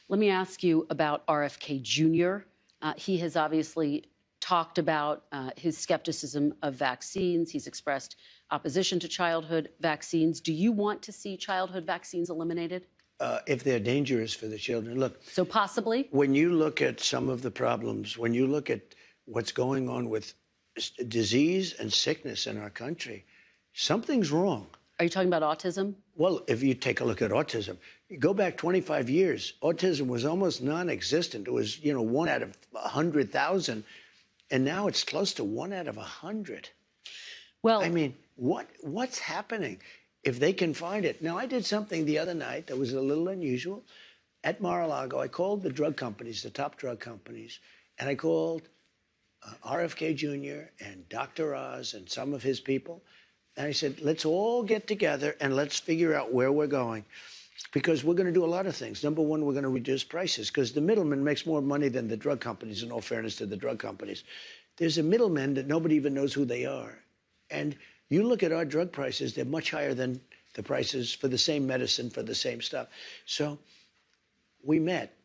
Let me ask you about RFK Jr. He has obviously talked about his skepticism of vaccines. He's expressed opposition to childhood vaccines. Do you want to see childhood vaccines eliminated? If they're dangerous for the children. Look. So possibly? When you look at some of the problems, when you look at what's going on with disease and sickness in our country, something's wrong. Are you talking about autism? Well, if you take a look at autism, you go back 25 years, autism was almost non-existent. It was, 1 out of 100,000. And now it's close to 1 out of 100. Well, I mean, what's happening? If they can find it. Now, I did something the other night that was a little unusual. At Mar-a-Lago, I called the drug companies, the top drug companies, and I called RFK Jr. and Dr. Oz and some of his people. And I said, let's all get together and let's figure out where we're going. Because we're going to do a lot of things. Number one, we're going to reduce prices because the middleman makes more money than the drug companies, in all fairness to the drug companies. There's a middleman that nobody even knows who they are. And you look at our drug prices, they're much higher than the prices for the same medicine, for the same stuff. So we met,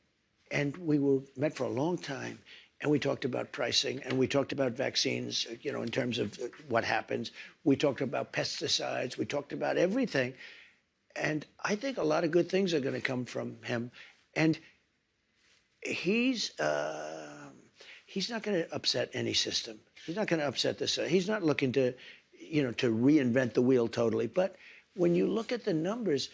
and we met for a long time, and we talked about pricing, and we talked about vaccines, in terms of what happens. We talked about pesticides. We talked about everything. And I think a lot of good things are going to come from him. And he's not going to upset any system. He's not going to upset this. He's not looking to, to reinvent the wheel totally. But when you look at the numbers,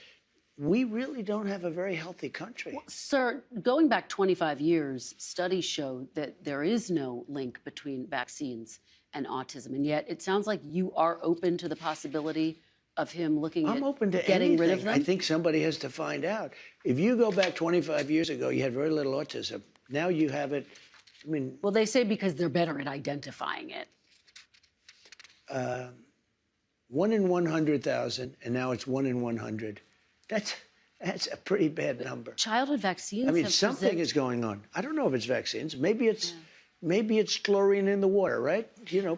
we really don't have a very healthy country. Well, sir, going back 25 years, studies show that there is no link between vaccines and autism. And yet it sounds like you are open to the possibility of him looking I'm at open to getting anything. rid of them? I think somebody has to find out. If you go back 25 years ago, you had very little autism. Now you have it. I mean, well, they say because they're better at identifying it. 1 in 100,000, and now it's 1 in 100. That's a pretty bad number. Childhood vaccines. I mean, something is going on. I don't know if it's vaccines. Maybe it's chlorine in the water, right?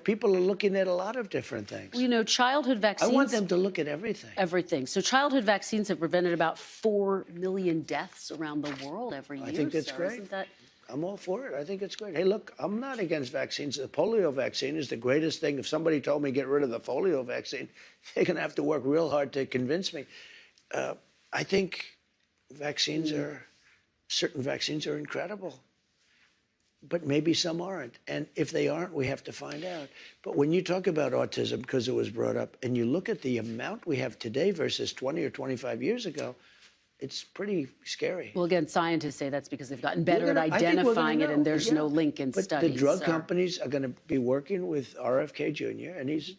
People are looking at a lot of different things. Well, childhood vaccines. I want them to look at everything. Everything. So childhood vaccines have prevented about 4 million deaths around the world every year. I think that's great. Isn't that... I'm all for it. I think it's great. Hey, look, I'm not against vaccines. The polio vaccine is the greatest thing. If somebody told me get rid of the polio vaccine, they're going to have to work real hard to convince me. I think certain vaccines are incredible, but maybe some aren't. And if they aren't, we have to find out. But when you talk about autism, because it was brought up, and you look at the amount we have today versus 20 or 25 years ago, it's pretty scary. Well, again, scientists say that's because they've gotten better at identifying it, and there's no link in studies. But the drug companies are going to be working with RFK Jr., and he's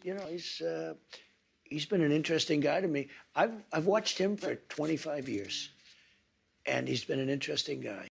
been an interesting guy to me. I've watched him for 25 years, and he's been an interesting guy.